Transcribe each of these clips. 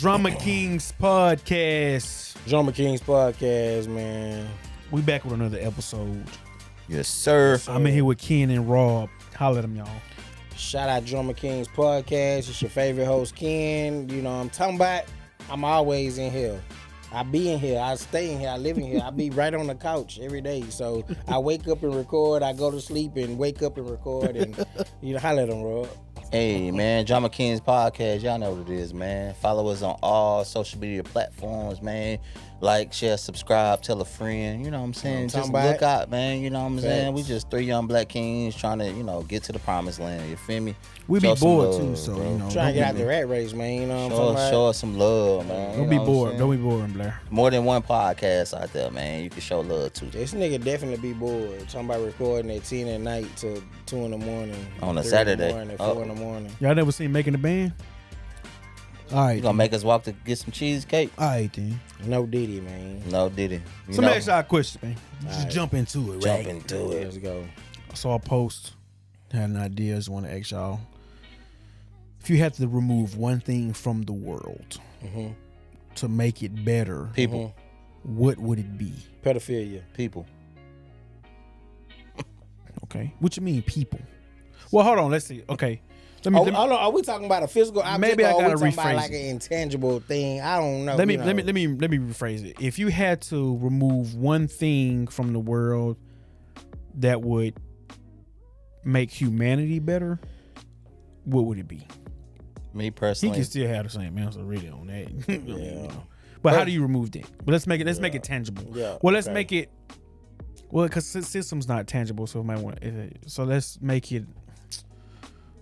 Drama Kings Podcast. Drama Kings Podcast, man. We back with another episode. Yes, sir. I'm in here with Ken and Rob. Holla at them, y'all. Shout out Drama Kings Podcast. It's your favorite host, Ken. You know what I'm talking about? I'm always in here. I be in here. I stay in here. I live in here. I be right on the couch every day. So I wake up and record. I go to sleep and wake up and record. And you know, holla at them, Rob. Hey, man, Drama Kings Podcast. Y'all know what it is, man. Follow us on all social media platforms, man. Like, share, subscribe, tell a friend. You know what I'm saying? Just look out, man. You know what I'm saying? We just three young black kings trying to, you know, get to the promised land. You feel me? We be bored, too, so, you know. Trying to get out the rat race, man. You know what I'm talking about? Show us some love, man. Don't be bored. Don't be bored, Blair. More than one podcast out there, man. You can show love, too. This nigga definitely be bored. Talking about recording at 10 at night to 2 in the morning. On a Saturday. 4 in the morning. Y'all never seen Making the Band? All right. You gonna make us walk to get some cheesecake? All right, then. No Diddy, man. No Diddy. So let me ask y'all a question, man. Just jump into it, right? Jump into it. Let's go. I saw a post, had an idea, just want to ask y'all. If you had to remove one thing from the world to make it better, People. What would it be? Pedophilia. People. Okay. What you mean, people? Well, hold on. Let's see. Okay. Hold on. Are we talking about a physical object? Maybe I or gotta are we talking rephrase about like it. an intangible thing? I don't know. Let me rephrase it. If you had to remove one thing from the world that would make humanity better, what would it be? Me He personally. can still have the same answer really on that. Yeah. You know. But how do you remove that? But let's make it tangible. Yeah. Well, let's make it. Well, because system's not tangible, so it might want. So let's make it.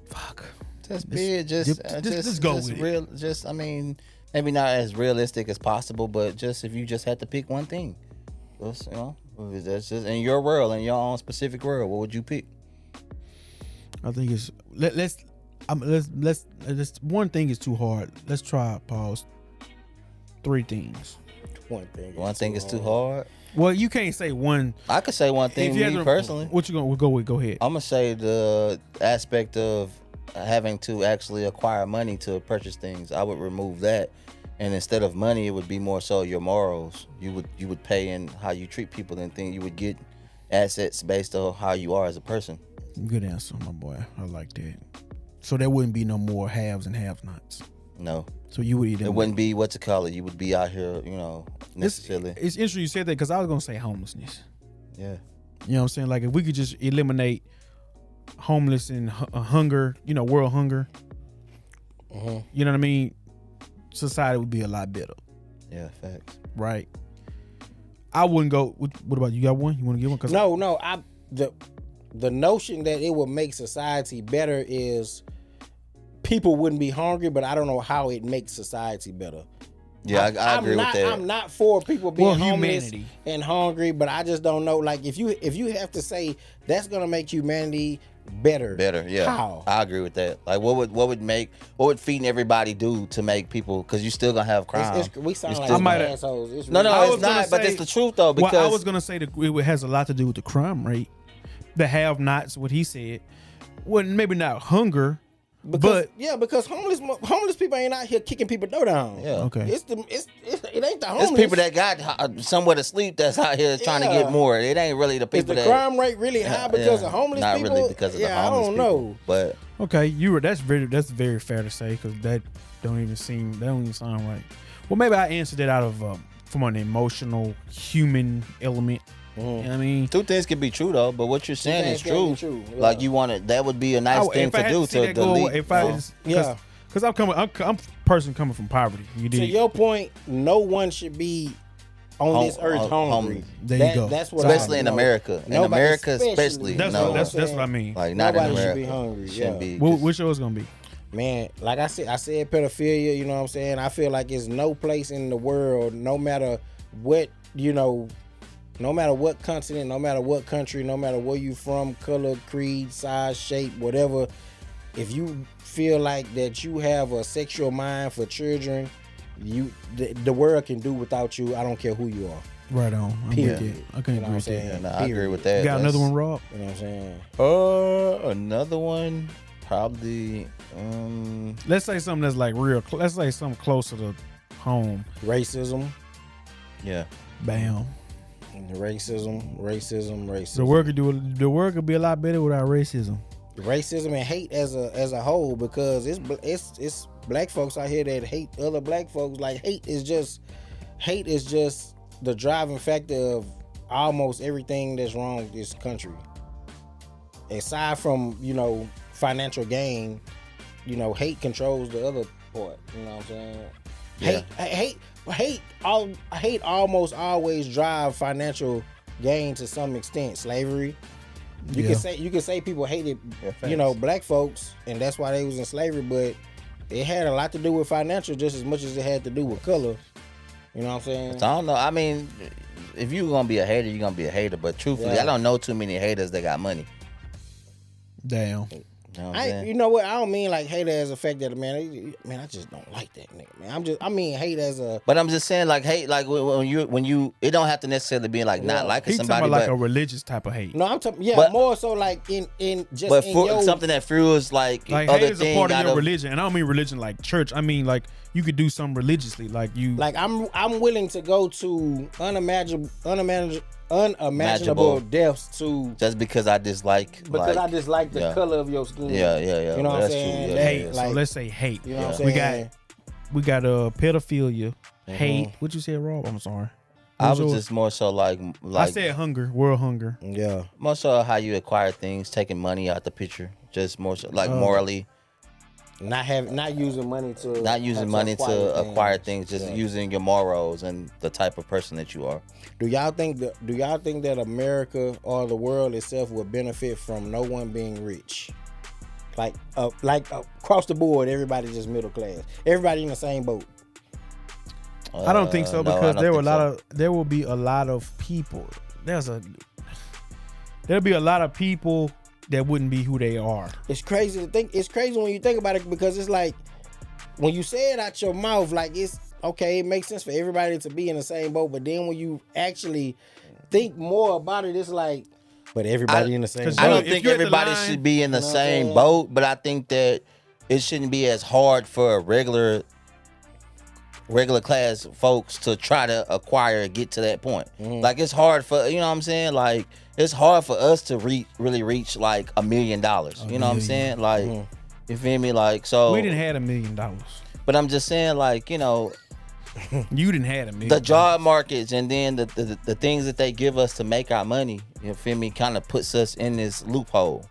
Fuck. Just be it. Just go just with it. real. Just, I mean, maybe not as realistic as possible, but just if you just had to pick one thing, just, you know, that's just in your world, in your own specific world, what would you pick? I think it's let's one thing is too hard. Let's try pause. 3 things. One thing is too hard. Well, you can't say one. I could say one thing. Me personally, what you gonna go with? Go ahead. I'm gonna say the aspect of having to actually acquire money to purchase things. I would remove that, and instead of money, it would be more so your morals. You would pay in how you treat people and things. You would get assets based on how you are as a person. Good answer, my boy. I like that. So there wouldn't be no more haves and have-nots. No. So you would either. It wouldn't be what to call it. You would be out here, you know, necessarily. It's interesting you said that because I was gonna say homelessness. Yeah. You know what I'm saying? Like if we could just eliminate homeless and hunger, you know, world hunger. You know what I mean? Society would be a lot better. Yeah, facts. Right. I wouldn't go. What about you? Got one? You want to get one? Cause No. The notion that it would make society better is people wouldn't be hungry, but I don't know how it makes society better. Yeah, I agree with that. I'm not for people being homeless humanity. and hungry, but I just don't know. Like if you have to say that's gonna make humanity better. Better, yeah. How? I agree with that. Like what would feeding everybody do to make people? Because you still gonna have crime. We sound like assholes. It's No, really- it's not. But it's the truth though. Because I was gonna say that it has a lot to do with the crime rate. The have-nots, what he said. Well, maybe not hunger. Because homeless people ain't out here kicking people door down. Yeah. Okay. It ain't the homeless. it's people that got somewhere to sleep that's out here trying to get more. It ain't really the Is people the that crime rate really high because of homeless not people? Not really because of the homeless I don't people. know. But Okay, that's very fair to say because that don't even sound right. Well, maybe I answered that out of from an emotional human element. You know what I mean? 2 things can be true though, but what you're saying is true. Yeah. Like you want it, that would be a nice thing to do to delete. Because I'm a person coming from poverty. You did. To your point, no one should be on this earth hungry. There you go. That's what especially in America. In America, especially. That's what I mean. Like not in Nobody America. should be hungry. Shouldn't be. Which show is gonna be? Man, like I said pedophilia, you know what I'm saying? I feel like it's no place in the world, no matter what, no matter what continent, no matter what country, no matter where you from, color, creed, size, shape, whatever, if you feel like that you have a sexual mind for children, the world can do without you. I don't care who you are. Right on. Period. I can't agree with that. Yeah, I agree with that. You got another one, Rob? You know what I'm saying? Another one, probably. Let's say something that's like real. Let's say something closer to home. Racism. Yeah. Bam. Racism. The world could be a lot better without racism. Racism and hate as a whole, because it's black folks out here that hate other black folks. Like hate is just the driving factor of almost everything that's wrong with this country. Aside from, financial gain, hate controls the other part. You know what I'm saying? Yeah. Hate almost always drive financial gain to some extent. Slavery. You can say people hated, black folks, and that's why they was in slavery, but it had a lot to do with financial just as much as it had to do with color. You know what I'm saying? So I don't know. I mean, if you're gonna be a hater, you're gonna be a hater. But truthfully, I don't know too many haters that got money. Damn. You know what? I don't mean like hate as a fact that man, I just don't like that nigga, man. I mean hate as a. But I'm just saying like hate, like when you, it don't have to necessarily be like not liking He's somebody. Talking about like a religious type of hate. No, I'm talking more so like in just. But in your, something that fuels like hate other is a part of your religion, and I don't mean religion like church. I mean like you could do something religiously, like you. Like I'm willing to go to unimaginable depths to just because I dislike I dislike the color of your skin. Yeah. You know what I'm saying? True. Hate. So let's say hate. You know what I'm saying? We got pedophilia, hate. What you said, Rob? I'm sorry. I was just more so like I said hunger, world hunger. Yeah. More so how you acquire things, taking money out the picture. Just more so like morally. Not using money to acquire things, just using your morals and the type of person that you are. Do y'all think that America or the world itself would benefit from no one being rich? Like across the board, everybody just middle class. Everybody in the same boat. I don't think so, because there will be a lot of people. There'll be a lot of people that wouldn't be who they are. It's crazy to think. It's crazy when you think about it, because it's like when you say it out your mouth, like it's okay. It makes sense for everybody to be in the same boat, but then when you actually think more about it, it's like, but everybody in the same boat. I don't think everybody should be in the same boat, but I think that it shouldn't be as hard for a regular class folks to try to acquire and get to that point. Like it's hard for, you know what I'm saying? Like it's hard for us to really reach like $1 million. You know what I'm saying? Like, you feel me? Like, so we didn't have $1 million, but I'm just saying, like, you didn't have $1 million. The job markets and then the things that they give us to make our money, you feel me, kind of puts us in this loophole.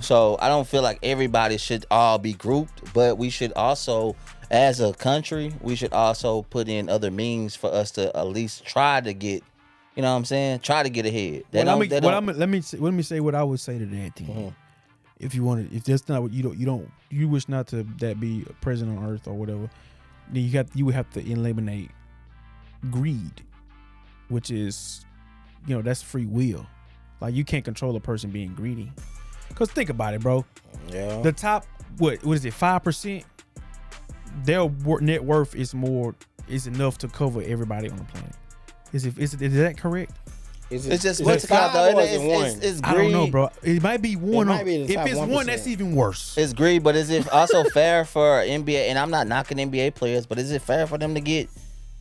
So I don't feel like everybody should all be grouped, but we should also, as a country, we should also put in other means for us to at least try to get, you know what I'm saying, try to get ahead. Let me say what I would say to that team. If you want to, if that's not what you wish not to that be present on earth or whatever, then you would have to eliminate greed, which is, that's free will. Like you can't control a person being greedy. Cause think about it, bro. Yeah. The top, what is it, 5%? Their net worth is enough to cover everybody on the planet. Is that correct? It's greed. I don't know, bro. It might be one. If it's 1%. one, that's even worse. It's greed, but is it also fair for NBA? And I'm not knocking NBA players, but is it fair for them to get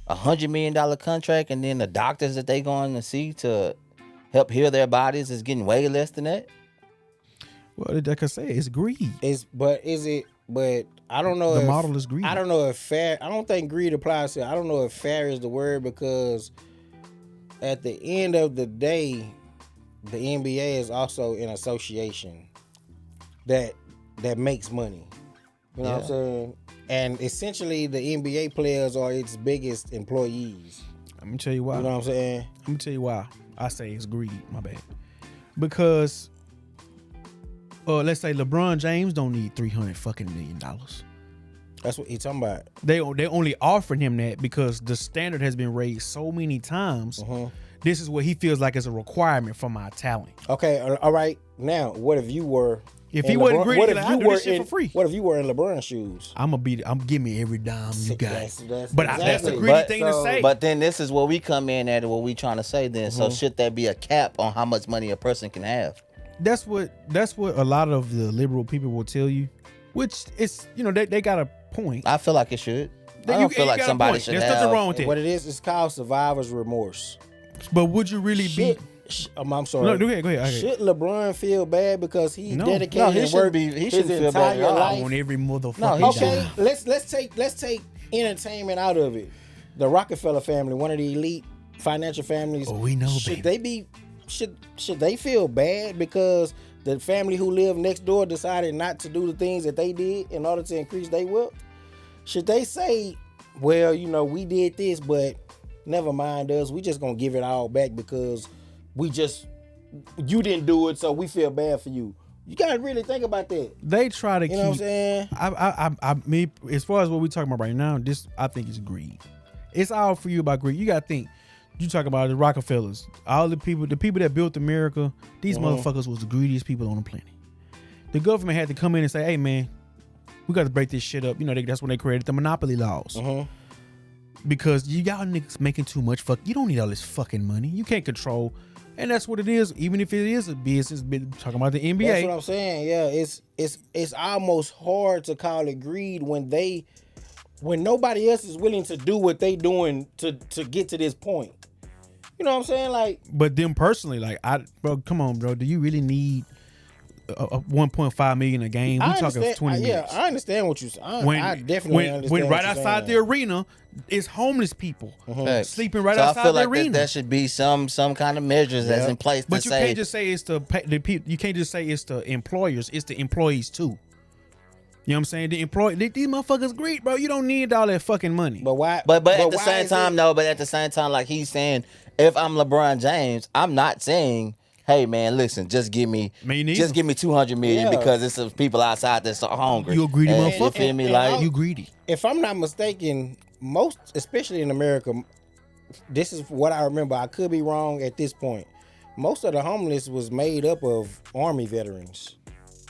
$100 million contract and then the doctors that they going to see to help heal their bodies is getting way less than that? Well, like I say, it's greed. But I don't know. The model is greed. I don't know if fair. I don't think greed applies to. I don't know if fair is the word, because at the end of the day, the NBA is also an association that makes money. You know what I'm saying? And essentially, the NBA players are its biggest employees. Let me tell you why. You know what I'm saying? Let me tell you why I say it's greed. My bad. Because let's say LeBron James don't need $300 million. That's what he's talking about. They only offering him that because the standard has been raised so many times. This is what he feels like is a requirement for my talent. Okay, all right. Now, what if you were? If he wasn't greedy, I'd do this shit for free. What if you were in LeBron's shoes? I'm give me every dime you got. That's a exactly. greedy thing to say. But then this is where we come in at what we trying to say. Then, so should there be a cap on how much money a person can have? That's what a lot of the liberal people will tell you, which is, they got a point. I feel like it should. I don't feel like somebody should There's have. nothing wrong with it. What it is, it's called survivor's remorse. But would you really be? I'm sorry. No, go ahead. Should LeBron feel bad because he No. dedicated No, he his shouldn't work be. He his shouldn't feel bad entire at all. life? On every motherfucker. No, he Okay, shouldn't. let's take entertainment out of it. The Rockefeller family, one of the elite financial families. Oh, we know, Should baby. should they feel bad because the family who lived next door decided not to do the things that they did in order to increase their wealth? Should they say, well, we did this, but never mind us. We just gonna give it all back because you didn't do it, so we feel bad for you. You gotta really think about that. They try to You know what I'm saying? Me, as far as what we're talking about right now, I think it's greed. It's all for you about greed. You gotta think. You talk about the Rockefellers, all the people that built America. These motherfuckers was the greediest people on the planet. The government had to come in and say, "Hey, man, we got to break this shit up." That's when they created the monopoly laws. Because y'all niggas making too much you don't need all this fucking money. You can't control. And that's what it is. Even if it is a business, talking about the NBA. That's what I'm saying. Yeah, it's almost hard to call it greed when nobody else is willing to do what they doing to get to this point. You know what I'm saying? Like, but them personally, bro, come on, bro. Do you really need a 1.5 million a game? We talking 20 minutes. I understand what you're saying. I definitely understand. When right outside the arena is homeless people sleeping right so outside I feel the like arena. There should be some kind of measures that's in place. But you can't just say it's the people. You can't just say it's the employers. It's the employees too. You know what I'm saying? These motherfuckers great, bro. You don't need all that fucking money. But why? But at the same time, But at the same time, like he's saying, if I'm LeBron James, I'm not saying, hey man, listen, just give me 200 million because it's some people outside that's so hungry. You a greedy motherfucker. You feel me? Like you greedy. If I'm not mistaken, most, especially in America, this is what I remember. I could be wrong at this point. Most of the homeless was made up of Army veterans.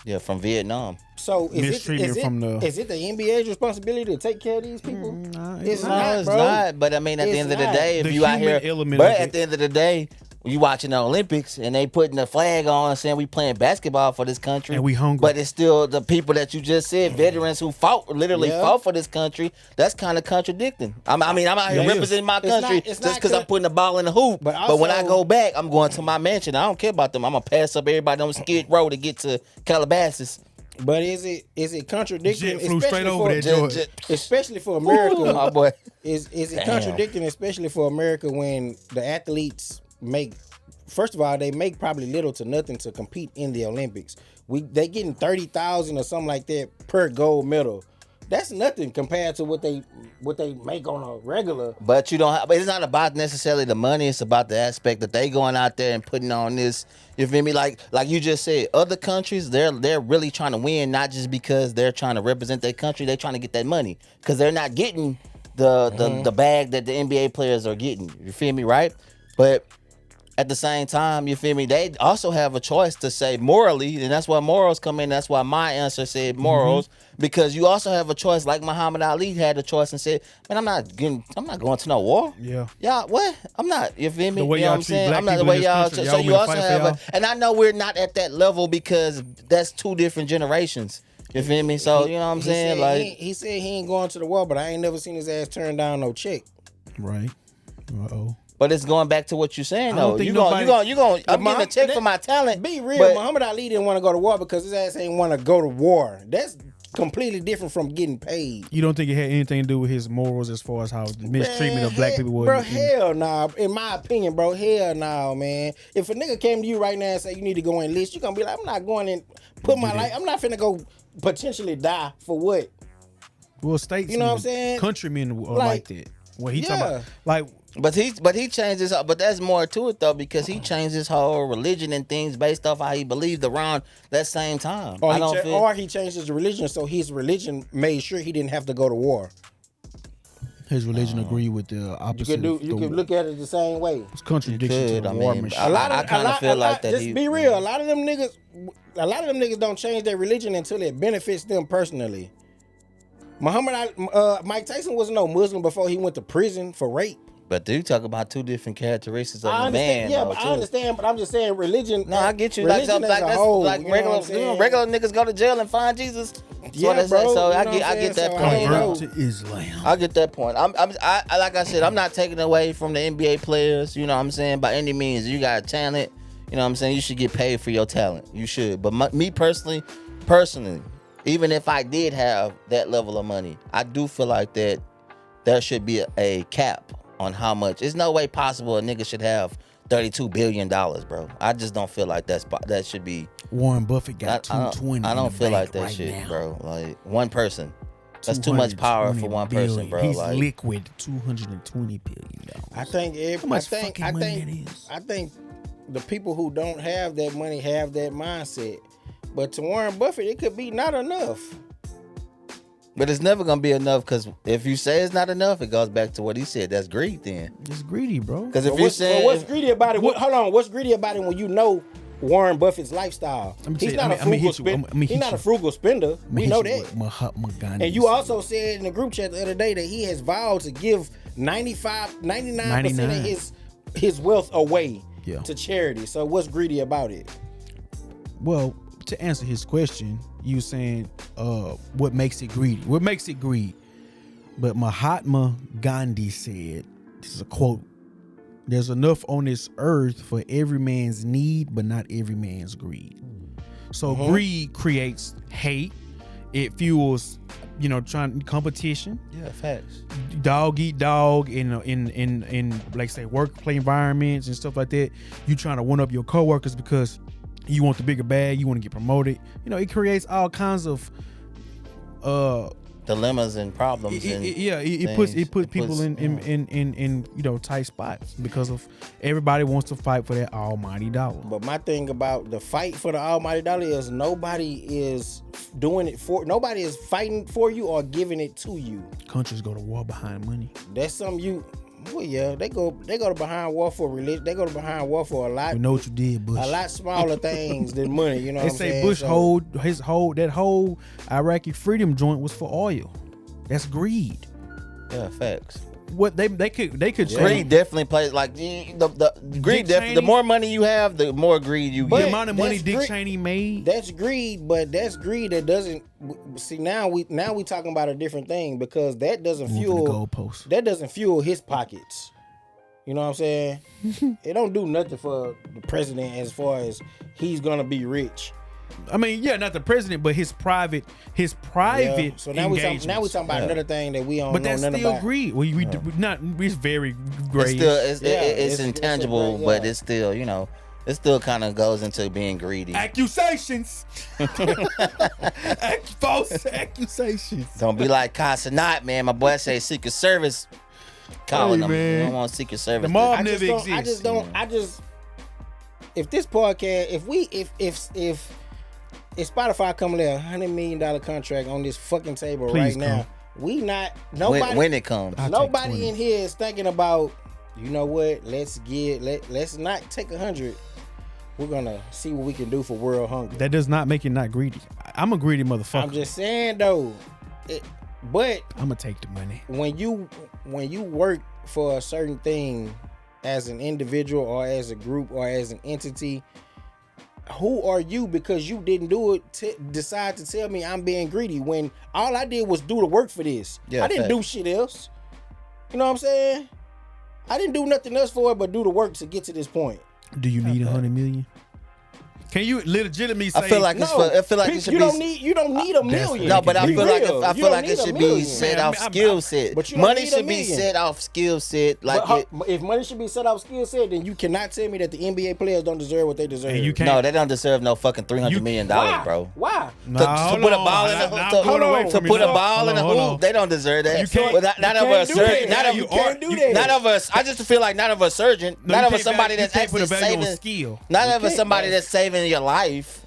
Yeah, from Vietnam. So is it the NBA's responsibility to take care of these people? It's not. But I mean, at the end of the day, if you out here, but at the end of the day, you watching the Olympics and they putting the flag on and saying we playing basketball for this country and we hungry, but it's still the people that you just said, veterans who fought for this country. That's kind of contradicting. I'm out here representing my country just because I'm putting the ball in the hoop. But when I go back, I'm going to my mansion. I don't care about them. I'm gonna pass up everybody on Skid Row to get to Calabasas. But is it contradicting? Flew straight over there, especially for America. My boy. Is it contradicting, especially for America, when the athletes first of all, they make probably little to nothing to compete in the Olympics. They getting $30,000 or something like that per gold medal. That's nothing compared to what they make on a regular. But it's not about necessarily the money. It's about the aspect that they going out there and putting on this. You feel me? Like you just said, other countries they're really trying to win, not just because they're trying to represent their country. They're trying to get that money because they're not getting the bag that the NBA players are getting. You feel me, right? But at the same time, you feel me, they also have a choice to say morally, and that's why morals come in. That's why my answer said morals, because you also have a choice, like Muhammad Ali had a choice and said, man, I'm not going to no war. Yeah. Y'all, what? I'm not. You feel me? The way you know y'all what I'm treat saying? black I'm not the people way in y'all. this country. So Y'all you want also to fight for have and I know we're not at that level because that's two different generations. You feel me? So you know what I'm saying? He said he ain't going to the war, but I ain't never seen his ass turn down no check. Right. Uh-oh. But it's going back to what you're saying, though. I'm getting a check for my talent. Be real, Muhammad Ali didn't want to go to war because his ass ain't want to go to war. That's completely different from getting paid. You don't think it had anything to do with his morals as far as how the mistreatment of black people was? Bro, hell nah. In my opinion, bro, hell nah, man. If a nigga came to you right now and say you need to go enlist, you gonna be like, I'm not going and put my life. I'm not finna go potentially die for what? Well, states, you know what I'm saying? Countrymen are like that. What he talking about? Like. But he changed his. But there's more to it though, because he changed his whole religion and things based off how he believed around that same time. Or he changed his religion, so his religion made sure he didn't have to go to war. His religion agreed with the opposite. You could look at it the same way. It's contradiction to the war machine. I kind of feel like that. Just be real. A lot of them niggas don't change their religion until it benefits them personally. Mike Tyson wasn't no Muslim before he went to prison for rape. But do you talk about two different characteristics of a man? Yeah, but I understand. But I'm just saying, religion. No, I get you. Like regular niggas go to jail and find Jesus. Yeah, bro. So I You know what I'm get saying? that So I point. don't Convert know. to Islam. I get that point. I like I said, I'm not taking away from the NBA players. You know what I'm saying? By any means, you got talent. You know what I'm saying? You should get paid for your talent. You should. But me personally, even if I did have that level of money, I do feel like that there should be a cap on how much. There's no way possible a nigga should have $32 billion, bro. I just don't feel like that should be. Warren Buffett got 220. I don't feel like that right shit, now. bro. Like one person. That's too much power for one person, bro. He's like liquid $220 billion. I think How much fucking money that is? I think the people who don't have that money have that mindset. But to Warren Buffett, it could be not enough. But it's never gonna be enough, because if you say it's not enough, it goes back to what he said. That's greed then. It's greedy, bro. Because if But you're saying what's greedy about it? Hold on, what's greedy about it when you know Warren Buffett's lifestyle? He's not a frugal spender. He's not a frugal spender. We know that. Mahatma Gandhi And you also said in the group chat the other day that he has vowed to give 99% of his wealth away to charity. So what's greedy about it? Well, to answer his question, you were saying what makes it greedy? What makes it greed? But Mahatma Gandhi said, this is a quote, "There's enough on this earth for every man's need, but not every man's greed." So greed creates hate. It fuels, competition. yeah, facts. Dog eat dog in like say workplace environments and stuff like that. You trying to one up your coworkers because you want the bigger bag, you want to get promoted. It creates all kinds of Dilemmas and problems. It puts people in tight spots because of everybody wants to fight for that almighty dollar. But my thing about the fight for the almighty dollar is nobody is fighting for you or giving it to you. Countries go to war behind money. That's something they go to behind war for religion. They go to behind war for a lot. We know what you did, Bush. A lot smaller things than money. You know They what I'm say saying? Bush that whole Iraqi freedom joint was for oil. That's greed. Yeah, facts. What they could Greed definitely plays like the greed. The more money you have, the more greed you the get. amount of money that's Dick greed. Cheney made. That's greed, but that's greed that doesn't see now we talking about a different thing because that doesn't Moving fuel the goalposts. that doesn't fuel his pockets. You know what I'm saying? It don't do nothing for the president as far as he's gonna be rich. I mean, not the president, but his private. Yeah. So now we talking about another thing that we don't But know that's nothing still about. greed. Well, it's very It's great. still it's intangible, great, but yeah. it's still it still kind of goes into being greedy. Accusations. False accusations. Don't be like Casanat, man. My boy say Secret Service calling them. man. You don't want Secret Service. The mob I never just exists. if this podcast, if Spotify come with a $100 million contract on this fucking table Please right now, nobody when it comes. I'll take nobody 20. in here is thinking about, you know what, let's not take 100. We're gonna see what we can do for world hunger. That does not make it not greedy. I'm a greedy motherfucker. I'm just saying though, but I'm gonna take the money. when you work for a certain thing as an individual or as a group or as an entity, who are you because you didn't do it decide to tell me I'm being greedy when all I did was do the work for this? Yeah, I didn't do shit else. You know what I'm saying? I didn't do nothing else for it but do the work to get to this point. Do you need 100 million? Can you legitimately say? I feel like it should you be. you don't need a million. No, but I Be feel like real. I You feel don't like need it a should million. be set Man, off skill set. but you don't Money need a should be million. set off skill set. Like If money should be set off skill set, then you cannot tell me that the NBA players don't deserve what they deserve. And you can't. no, they don't deserve no fucking $300 million, Why? bro. Why? Nah, To hold put a on. ball in the Now I'm hoop, going away to from to put you. a ball in the Hold on. hoop, they don't deserve that. You can't- But none of can't us do that. surgeon. None of You can't do that. None of us. I just feel like none of us surgeon. No, None you of us can't somebody value- that's you can't put actually a value on saving. skill. None of us can't, somebody man. that's saving your life.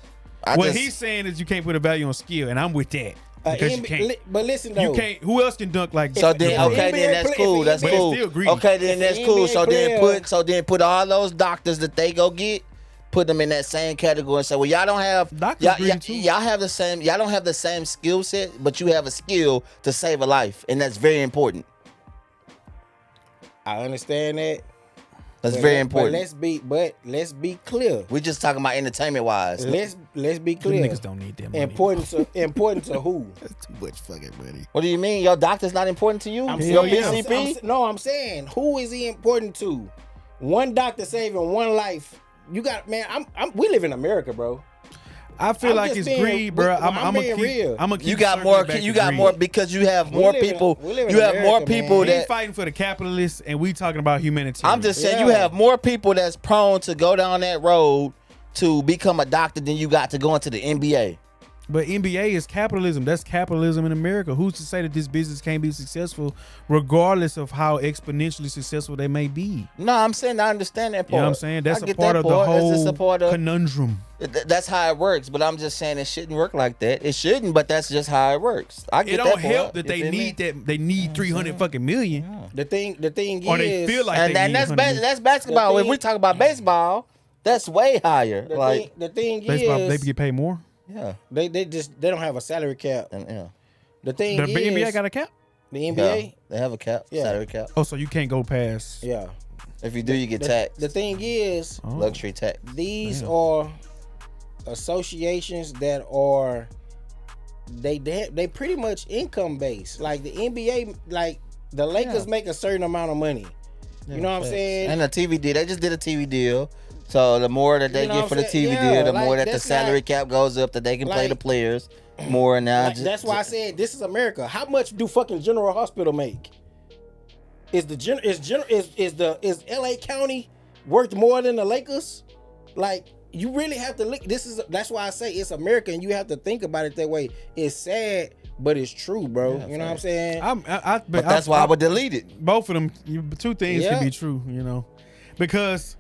What he's saying is you can't put a value on skill, and I'm with that because you can't. But listen though, You can't. Who else can dunk like? So then, If okay, the then NBA that's play- cool. if That's the NBA cool. still greedy. Okay, then If that's the cool. NBA So then put all those doctors that they go get, put them in that same category and say, well, y'all don't have Doctors y'all, greedy too. y'all have the same. Y'all don't have the same skill set, but you have a skill to save a life, and that's very important. I understand that. That's very important. Let's be clear. We're just talking about entertainment wise. Let's be Them clear. niggas don't need that money. Important to who? That's too much fucking money. What do you mean? Your doctor's not important to you? I'm Your saying, PCP? I'm saying, who is he important to? One doctor saving one life. You got, man. We live in America, bro. I feel I'm like just it's being- greed, bro. I'm being real. I'm gonna keep You got circling more. back You to got greed. more because you have more live in- people. we live in You have more America, people man. We that. fighting for the capitalists, and we talking about humanitarian. I'm just saying, you Yeah. have more people that's prone to go down that road to become a doctor than you got to go into the NBA. But NBA is capitalism. That's capitalism in America. Who's to say that this business can't be successful, regardless of how exponentially successful they may be? No, I'm saying I understand that part. You know what I'm saying? That's I a get part that of the part. That's whole just a part of- conundrum. That's how it works, but I'm just saying it shouldn't work like that. It shouldn't, but that's just how it works. I get It that don't part. help that You they feel me? need that. They need 300 fucking million, The thing or is, they feel like And they need that's 100 million. that's basketball. The If we thing- talk about baseball, that's way higher. the thing Baseball, they is, get paid more. Yeah, they don't have a salary cap. and yeah, The thing The is, NBA got a cap. the yeah. NBA. They have a cap, Yeah. salary cap. Oh, so you can't go past. Yeah. If you do, you get taxed. The thing is, Oh. Luxury tax. these Damn. are associations that are they pretty much income based. Like the NBA, like the Lakers Yeah. make a certain amount of money. You know what I'm Facts. saying? And a TV deal. They just did a TV deal. So the more that they You know get what for I'm the saying? TV Yeah, deal, the like, more that the that's salary not- cap goes up, that they can play like- the players more. And now Like, that's why I said this is America. How much do fucking General Hospital make? Is LA County worth more than the Lakers? Like, you really have to look. That's why I say it's America, and you have to think about it that way. It's sad, but it's true, bro. Yeah, you know what I'm saying? but that's why I would delete it. Both of them, two things Yeah. can be true, you know, because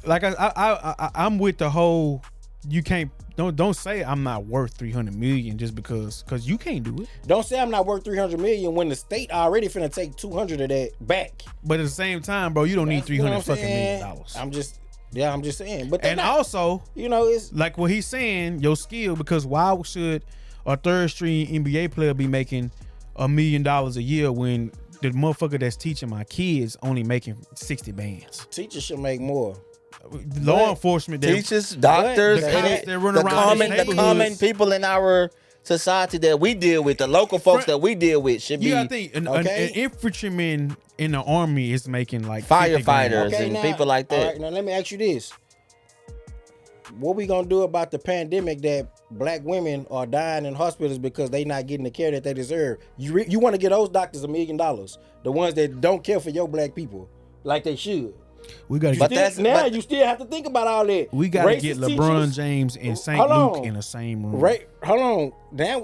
like I'm with the whole. You can't don't say I'm not worth 300 million just because you can't do it. Don't say I'm not worth 300 million when the state already finna take 200 of that back. But at the same time, bro, you don't need You know 300 what I'm fucking saying? million dollars. I'm just saying. But And also, you know, it's like what he's saying, your skill. Because why should a third string NBA player be making $1 million a year when the motherfucker that's teaching my kids only making 60 bands? teachers should make more. Law enforcement, they- Teachers, doctors, the any- cops that run the around common, these the common neighborhoods. people in our society that we deal with, the local folks that we deal with, should you be gotta think an Okay. infantryman in the army is making like 50 firefighters grand. and people like that. All right, now let me ask you this. What we gonna do about the pandemic that black women are dying in hospitals because they not getting the care that they deserve? You want to get those doctors $1 million, the ones that don't care for your black people like they should. We gotta But get, that's- You still have to think about all that. we gotta Racist get LeBron teachers. James and St. Hold Luke on. in the same room. Right, hold on.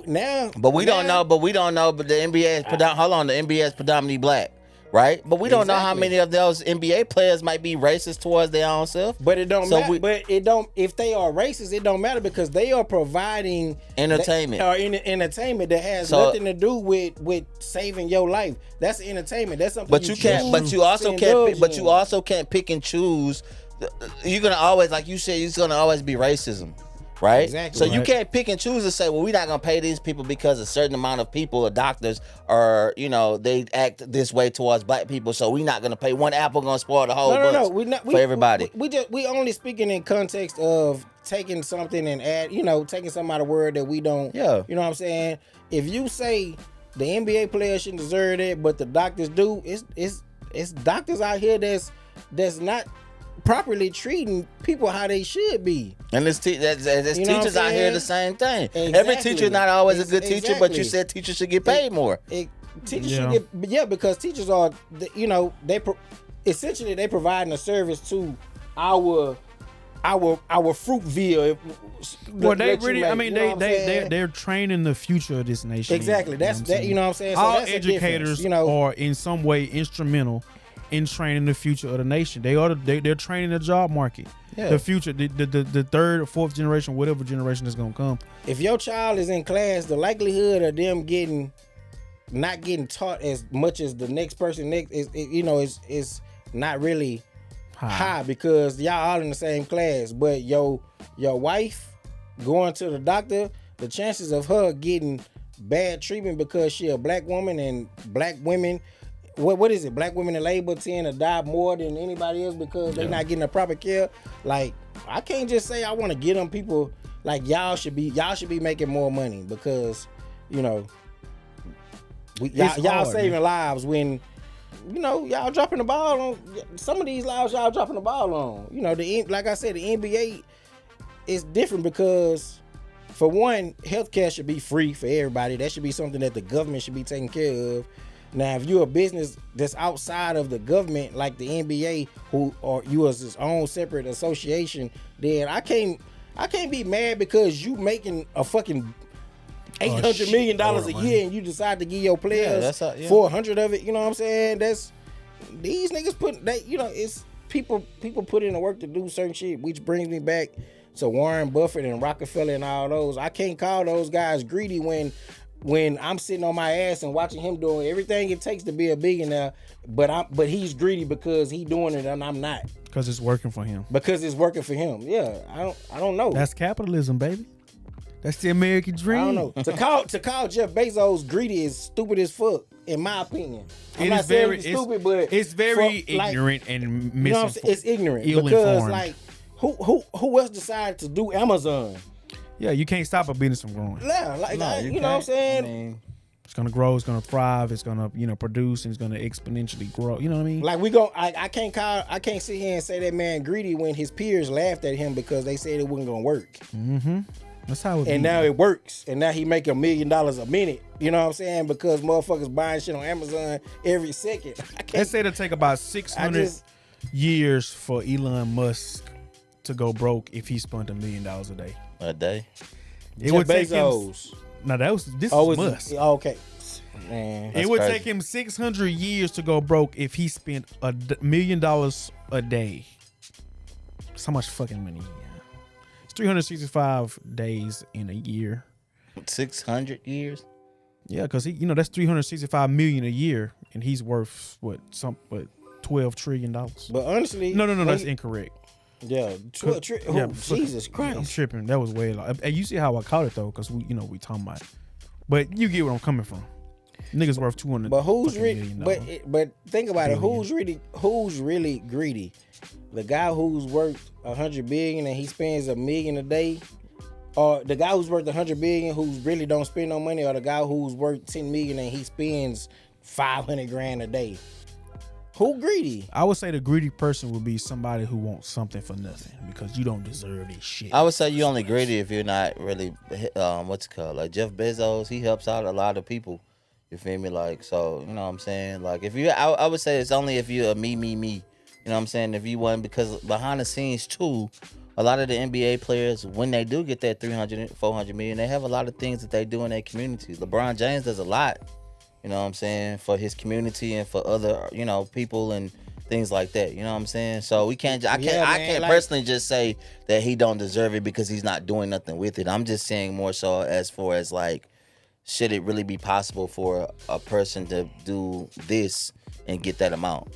Now, But we don't now- know. But the NBA is hold on. The NBA is predominantly black, right? But we don't know how Exactly. many of those NBA players might be racist towards their own self. But it don't So matter. But it don't. If they are racist, it don't matter because they are providing Entertainment. or entertainment that has So- nothing to do with saving your life. That's entertainment. That's something. But you can't. choose But you also to can't. indulge But in. you also can't pick and choose. You're gonna always, like you said, it's gonna always be racism, right? Exactly. So you Right. can't pick and choose to say, well, we're not gonna pay these people because a certain amount of people or doctors are, they act this way towards black people. So we're not gonna pay. One apple gonna spoil the whole bunch We're not, for everybody. We only speaking in context of taking something and taking something out of word that we don't. Yeah. You know what I'm saying? If you say the NBA players shouldn't deserve it, but the doctors do, it's doctors out here that's not properly treating people how they should be. And there's You know what I'm teachers out here saying? the same thing. Every Exactly. teacher is not always a good teacher, but you Exactly. said teachers should get paid more. Teachers Yeah. should get because teachers are essentially they providing a service to our Fruitville. Well, they that you really. make, I mean, you know what I'm saying? they're training the future of this nation. Exactly. That's that. You know what I'm saying? So All that's a educators difference, are in some way instrumental in training the future of the nation. They're training the job market. Yeah. The future, the third or fourth generation, whatever generation is gonna come. If your child is in class, the likelihood of them not getting taught as much as the next person is not really high because y'all all in the same class. But your wife going to the doctor, the chances of her getting bad treatment because she a black woman and black women what is it? Black women in labor tend to die more than anybody else because they're not getting the proper care. Like, I can't just say I want to get them people. Like, y'all should be making more money because, you know, y'all saving lives when, you know, y'all dropping the ball on some of these lives. Y'all dropping the ball on. You know, like I said, the NBA is different because, for one, healthcare should be free for everybody. That should be something that the government should be taking care of. Now, if you're a business that's outside of the government, like the NBA, or you as its own separate association, then I can't be mad because you making a fucking $800 million a year and you decide to give your players 400 of it. You know what I'm saying? That's these niggas put that. You know, it's people put in the work to do certain shit, which brings me back to Warren Buffett and Rockefeller and all those. I can't call those guys greedy when I'm sitting on my ass and watching him doing everything it takes to be a billionaire, but he's greedy because he doing it and I'm not. Because it's working for him. Because it's working for him. Yeah, I don't know. That's capitalism, baby. That's the American dream. I don't know. To call Jeff Bezos greedy is stupid as fuck, in my opinion. I'm not saying it's stupid, but it's very ignorant and misinformed. You know what I'm saying? It's ignorant because like who else decided to do Amazon? Yeah, you can't stop a business from growing. Yeah, you know what I'm saying? I mean, it's gonna grow, it's gonna thrive, it's gonna, you know, produce, and it's gonna exponentially grow. You know what I mean? Like I can't sit here and say that man greedy when his peers laughed at him because they said it wasn't gonna work. Mm-hmm. That's how it and now it works. And now he make $1 million a minute. You know what I'm saying? Because motherfuckers buying shit on Amazon every second. They say it'll take about 600 years for Elon Musk to go broke if he spent $1 million a day. A day? It would take him. No, this is Musk. Okay. Man, it would take him 600 years to go broke if he spent $1 million a day. That's how much fucking money he got. It's 365 days in a year. 600 years? Yeah, because that's 365 million a year, and he's worth $12 trillion. But honestly, no, that's incorrect. Yeah, 12 trillion. Jesus Christ, I'm tripping. That was way long. And you see how I caught it though, because we talking about it. But you get where I'm coming from. Niggas worth 200. But who's really? But think about it. Who's really greedy? The guy who's worth $100 billion and he spends $1 million a day, or the guy who's worth $100 billion who really don't spend no money, or the guy who's worth $10 million and he spends $500,000 a day? Who greedy? I would say the greedy person would be somebody who wants something for nothing because you don't deserve this shit. I would say you only greedy if you're not really what's it called? Like Jeff Bezos, he helps out a lot of people. You feel me? Like, so, you know what I'm saying? Like, if you, I would say it's only if you're a me. You know what I'm saying? If you want, because behind the scenes too, a lot of the NBA players, when they do get that 300, 400 million, they have a lot of things that they do in their community. LeBron James does a lot, you know what I'm saying, for his community and for other, you know, people and things like that. You know what I'm saying? So I can't personally just say that he don't deserve it because he's not doing nothing with it. I'm just saying more so as far as like, should it really be possible for a person to do this and get that amount?